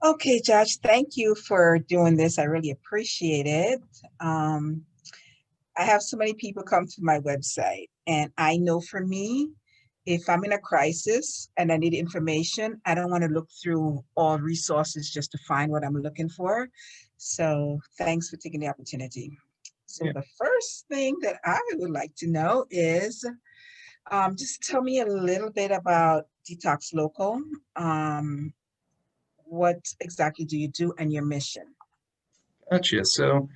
Okay, Josh, thank you for doing this. I really appreciate it. Um, I have so many people come to my website, and I know for me, if I'm in a crisis and I need information, I don't want to look through all resources just to find what I'm looking for. So, thanks for taking the opportunity. So, Yeah, the first thing that I would like to know is just tell me a little bit about Detox Local. Um, what exactly do you do and your mission? gotcha. So,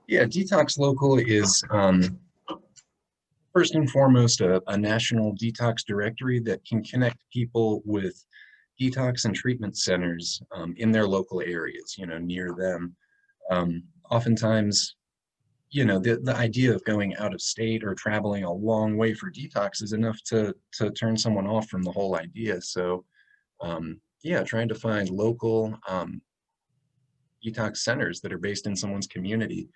yeah, Detox Local is first and foremost a national detox directory that can connect people with detox and treatment centers in their local areas, near them. Oftentimes, the idea of going out of state or traveling a long way for detox is enough to turn someone off from the whole idea. So, yeah, trying to find local detox centers that are based in someone's community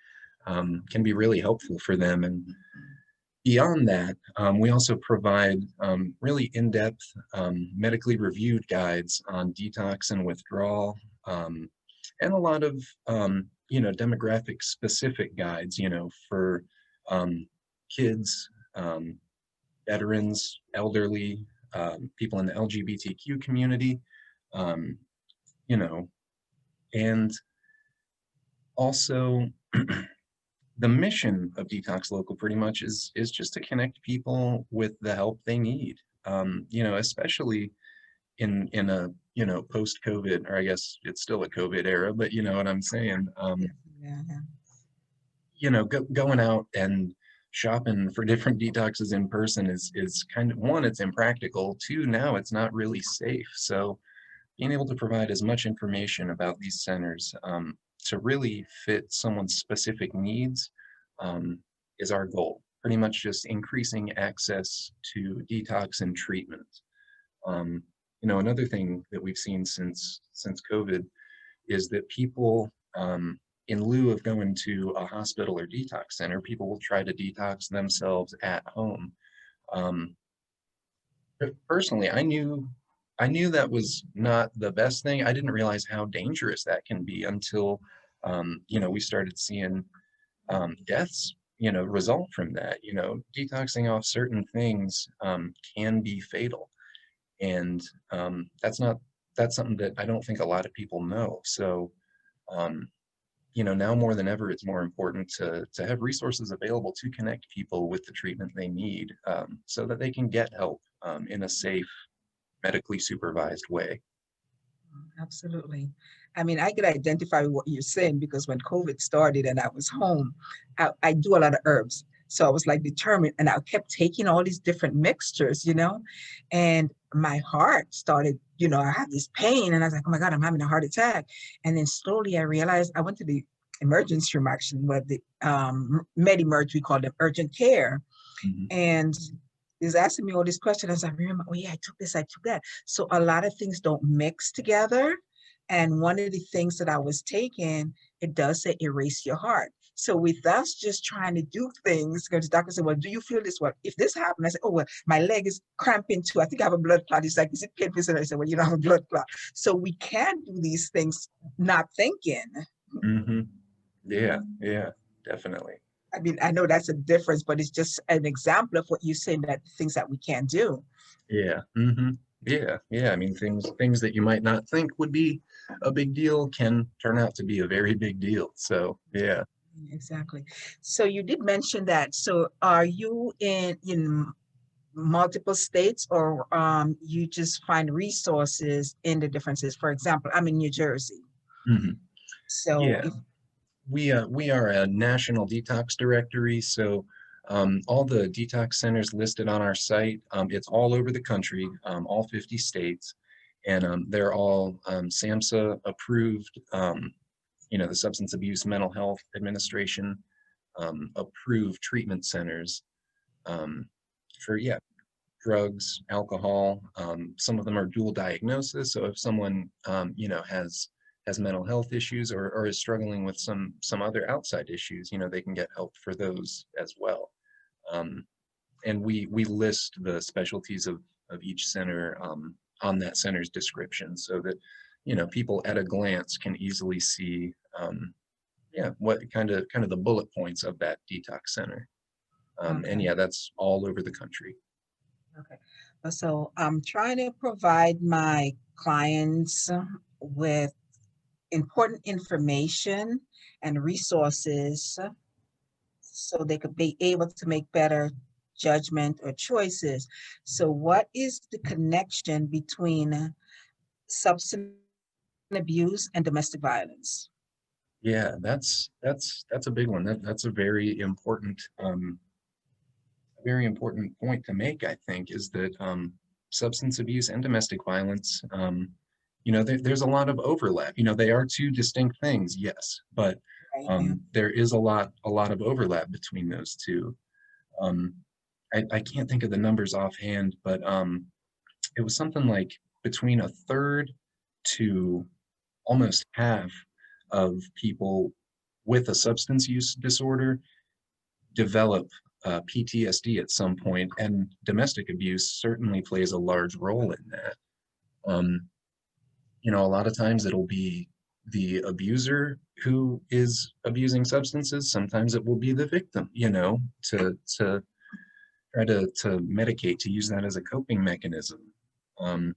can be really helpful for them. And beyond that, we also provide really in-depth, medically reviewed guides on detox and withdrawal, and a lot of demographic specific guides, for um, kids, veterans, elderly, people in the LGBTQ community, um, you know, and also the mission of Detox Local pretty much is just to connect people with the help they need. Especially in a post COVID, or I guess it's still a COVID era, but you know what I'm saying. Yeah, yeah, yeah. Going out and shopping for different detoxes in person is kind of, one, it's impractical. Two, now it's not really safe. So being able to provide as much information about these centers to really fit someone's specific needs is our goal. Pretty much just increasing access to detox and treatment. Um, Another thing that we've seen since COVID is that people, in lieu of going to a hospital or detox center, people will try to detox themselves at home. Um, Personally, I knew that was not the best thing. I didn't realize how dangerous that can be until we started seeing deaths, result from that. Detoxing off certain things can be fatal, and that's something that I don't think a lot of people know. So, um, now more than ever, it's more important to have resources available to connect people with the treatment they need, so that they can get help in a safe, medically supervised way. Absolutely. I mean, I could identify with what you're saying because when COVID started and I was home, I do a lot of herbs. So I was like determined and I kept taking all these different mixtures, and my heart started, I had this pain and I was like, oh my God, I'm having a heart attack. And then slowly I realized I went to the emergency room actually, where the med-emerge, we call them urgent care. Mhm. And he's asking me all these questions. I remember, oh yeah, I took this, I took that. So a lot of things don't mix together. And one of the things that I was taking, it does say erase your heart. So with us just trying to do things, because the doctor said, well, do you feel this? Well, if this happened, I said, oh, well, my leg is cramping too. I think I have a blood clot. He's like, is it painful? I said, well, you don't have a blood clot. So we can do these things not thinking. Mhm. Yeah, yeah, definitely. I mean, I know that's a difference, but it's just an example of what you're saying, that things that we can do. Yeah. Yeah, yeah. I mean, things that you might not think would be a big deal can turn out to be a very big deal. So, yeah. Exactly. So you did mention that. So are you in multiple states, or you just find resources in the differences? For example, I'm in New Jersey. Mhm. So Yeah. if We are a national detox directory, so all the detox centers listed on our site, it's all over the country, all 50 states, and they're all SAMHSA approved, the Substance Abuse Mental Health Administration approved treatment centers um, for, yeah, drugs, alcohol. Some of them are dual diagnosis. So if someone, has mental health issues, or is struggling with some other outside issues, they can get help for those as well. Um, and we list the specialties of each center on that center's description, so that people at a glance can easily see, yeah, what kind of the bullet points of that detox center. And Okay. yeah, that's all over the country. Okay. So I'm trying to provide my clients with important information and resources so they could be able to make better judgment or choices. So what is the connection between substance abuse and domestic violence? Yeah, that's a big one. That's a very important point to make, I think, is that substance abuse and domestic violence, there's a lot of overlap. They are two distinct things, yes, but Right. there is a lot of overlap between those two. Um, I can't think of the numbers offhand, but it was something like between a third to almost half of people with a substance use disorder develop PTSD at some point, and domestic abuse certainly plays a large role in that. Um, a lot of times it'll be the abuser who is abusing substances. Sometimes it will be the victim, to try to medicate, to use that as a coping mechanism. Um,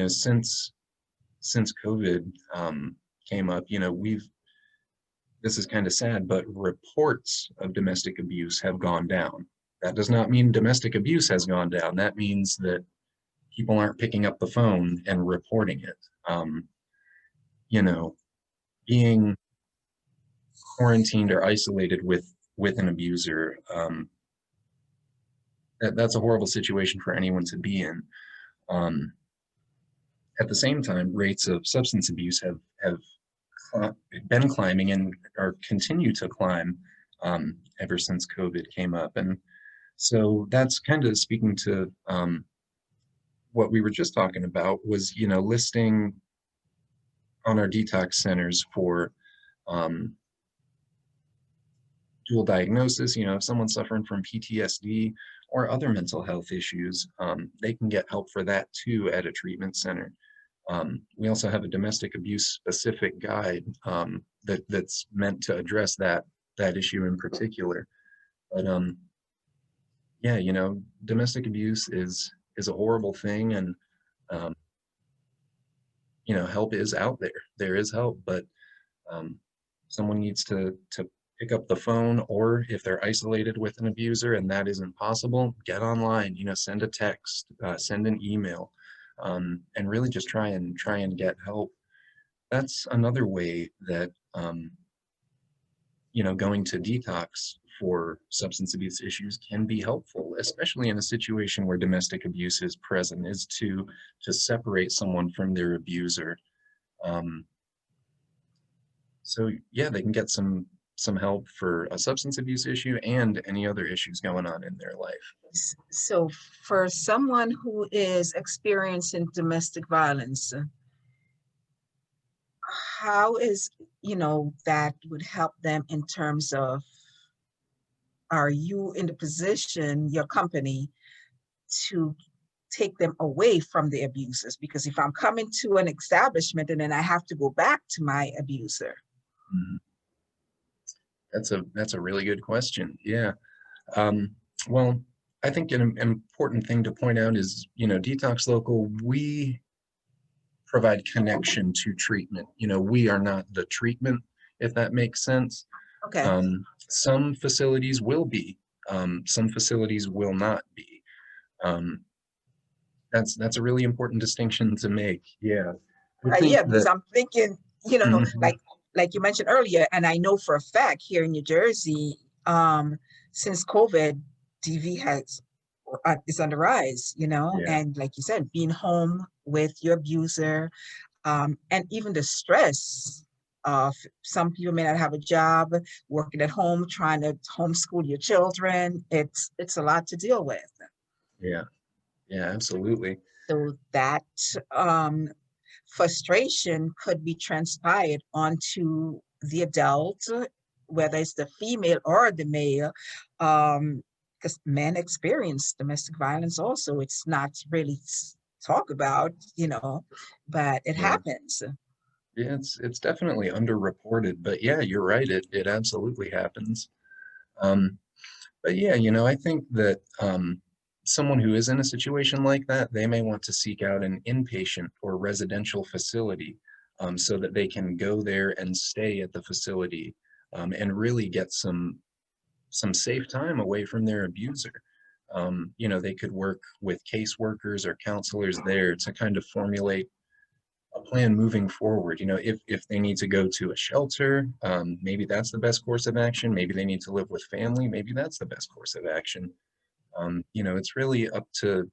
since COVID came up, this is kind of sad, but reports of domestic abuse have gone down. That does not mean domestic abuse has gone down. That means that people aren't picking up the phone and reporting it. Um, you know, being quarantined or isolated with an abuser, that's a horrible situation for anyone to be in. Um, at the same time, rates of substance abuse have been climbing and or continue to climb ever since COVID came up. And so that's kind of speaking to what we were just talking about was, listing on our detox centers for um, dual diagnosis. If someone's suffering from PTSD or other mental health issues, they can get help for that too at a treatment center. We also have a domestic abuse specific guide that's meant to address that issue in particular. But yeah, domestic abuse is a horrible thing, and um, help is out there. There is help, but um, someone needs to pick up the phone, or if they're isolated with an abuser and that isn't possible, get online. Send a text, send an email, and really just try and get help. That's another way that going to detox for substance abuse issues can be helpful, especially in a situation where domestic abuse is present, is to separate someone from their abuser. Um, so yeah, they can get some help for a substance abuse issue and any other issues going on in their life. So for someone who is experiencing domestic violence, how is, that would help them in terms of, are you in the position, your company, to take them away from the abusers? Because if I'm coming to an establishment and then I have to go back to my abuser. Mhm. That's a really good question. Yeah. Um, well, I think an important thing to point out is, Detox Local, we provide connection to treatment. We are not the treatment, if that makes sense. Okay. Some facilities will be, some facilities will not be. Um, that's a really important distinction to make. Yeah. I think Yeah, because that, I'm thinking, Mhm. like you mentioned earlier, and I know for a fact here in New Jersey, since COVID, DV is on the rise, Yeah, and like you said, being home with your abuser, and even the stress of some people may not have a job, working at home, trying to homeschool your children. It's a lot to deal with. yeah, yeah, absolutely. So that um, frustration could be transpired onto the adult, whether it's the female or the male, because men experience domestic violence also. It's not really talk about, but it Yeah. happens. Yeah, it's definitely underreported, but yeah, you're right. It absolutely happens. Um, but yeah, I think that someone who is in a situation like that, they may want to seek out an inpatient or residential facility so that they can go there and stay at the facility and really get some safe time away from their abuser. They could work with caseworkers or counselors there to kind of formulate a plan moving forward. If they need to go to a shelter, maybe that's the best course of action. Maybe they need to live with family, maybe that's the best course of action. It's really up to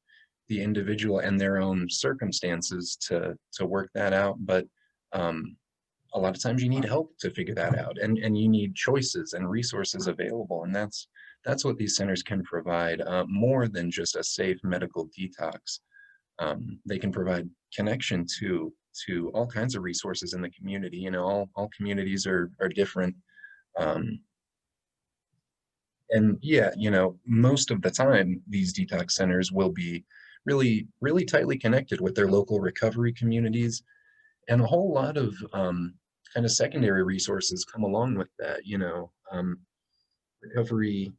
the individual and their own circumstances to work that out. But um, a lot of times you need help to figure that out, and you need choices and resources available, and that's what these centers can provide, more than just a safe medical detox. They can provide connection to all kinds of resources in the community. All communities are different. Um, and yeah, most of the time, these detox centers will be really, really tightly connected with their local recovery communities, and a whole lot of kind of secondary resources come along with that. Recovery,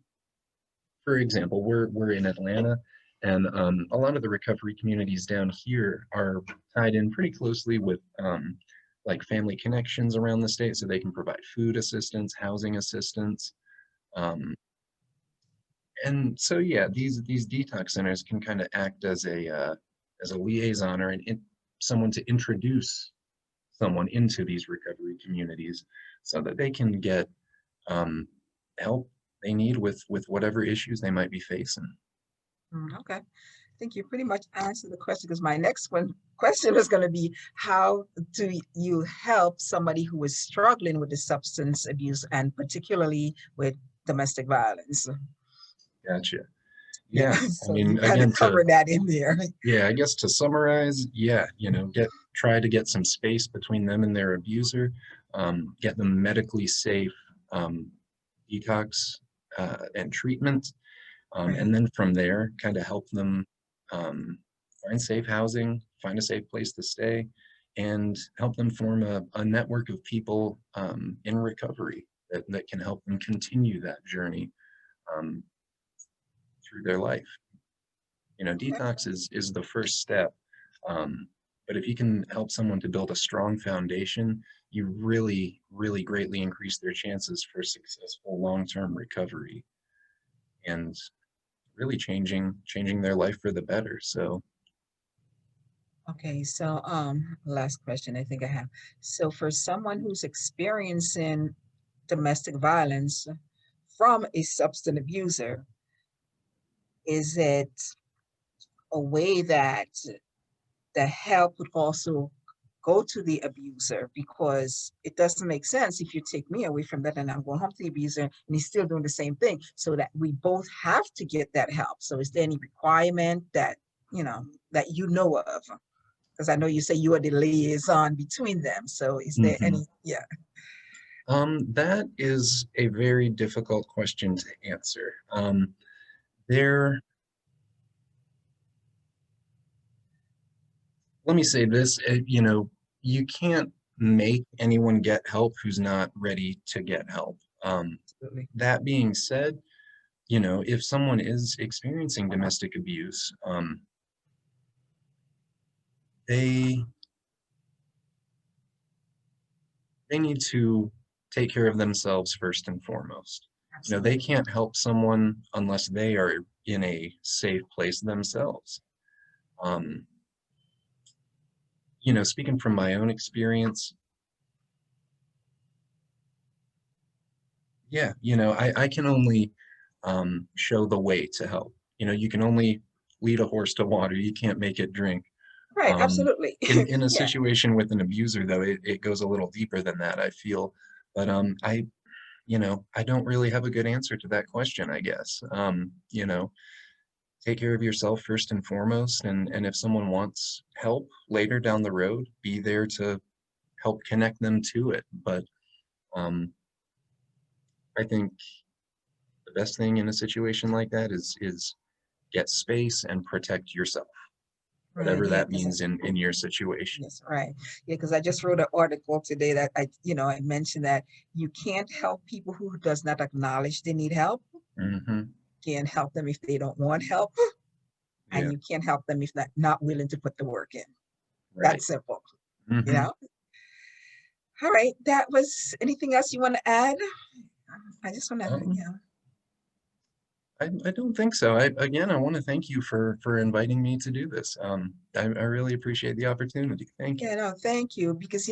for example, we're in Atlanta, and a lot of the recovery communities down here are tied in pretty closely with like family connections around the state, so they can provide food assistance, housing assistance. Um, and so yeah, these detox centers can kind of act as a liaison or someone to introduce someone into these recovery communities so that they can get um, help they need with whatever issues they might be facing. Okay. I think you pretty much answered the question because my next question is going to be how do you help somebody who is struggling with the substance abuse and particularly with domestic violence? Gotcha. Yeah, Yeah, I so you mean, kind of again, cover that in there. yeah, I guess to summarize, yeah, try to get some space between them and their abuser, get them medically safe um, detox and treatment. Right. And then from there, kind of help them um, find safe housing, find a safe place to stay, and help them form a network of people in recovery that can help them continue that journey um, through their life. Okay. Detox is the first step. But if you can help someone to build a strong foundation, you really, really greatly increase their chances for successful long-term recovery and really changing their life for the better. So Okay, so last question I think I have. So for someone who's experiencing domestic violence from a substance abuser, is it a way that the help would also go to the abuser? Because it doesn't make sense if you take me away from that and I'm going home to the abuser and he's still doing the same thing. So that we both have to get that help. So is there any requirement that, that you know of? Because I know you say you are the liaison between them. So is there mhm. any, yeah. That is a very difficult question to answer. There, let me say this, you can't make anyone get help who's not ready to get help. Absolutely. That being said, if someone is experiencing domestic abuse, they they need to take care of themselves first and foremost. They Absolutely. can't help someone unless they are in a safe place themselves. Um, Speaking from my own experience, yeah, I can only show the way to help. You can only lead a horse to water. You can't make it drink. Right. Um, Absolutely. in a Yeah. situation with an abuser, though, it goes a little deeper than that, I feel. But I don't really have a good answer to that question, I guess. Take care of yourself first and foremost, and if someone wants help later down the road, be there to help connect them to it. But um, I think the best thing in a situation like that is get space and protect yourself. Right. whatever Yeah. that means in your situation. Yes, right. Yeah, because I just wrote an article today that I mentioned that you can't help people who does not acknowledge they need help. Hmm. Can't help them if they don't want help, and Yeah, you can't help them if they're not willing to put the work in. right. That's simple, you Hmm. know? All right. That was anything else you want to add? I just want to, Um, I don't think so. Again, I want to thank you for inviting me to do this. I really appreciate the opportunity. Thank you. yeah, no, thank you. Because,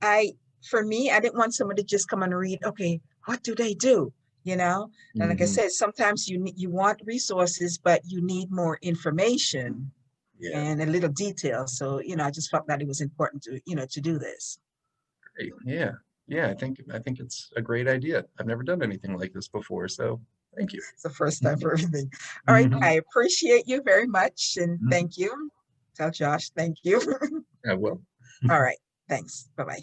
I, for me, I didn't want somebody to just come and read, okay, what do they do? You know? And like I Hmm. said, sometimes you want resources, but you need more information Yeah, and a little detail. So, I just felt that it was important to do this. great. Yeah, yeah. I think it's a great idea. I've never done anything like this before, so thank you. It's the first time for everything. All right. Hmm. I appreciate you very much. And Hmm. thank you. Tell Josh, thank you. I will. All right. Thanks. Bye-bye.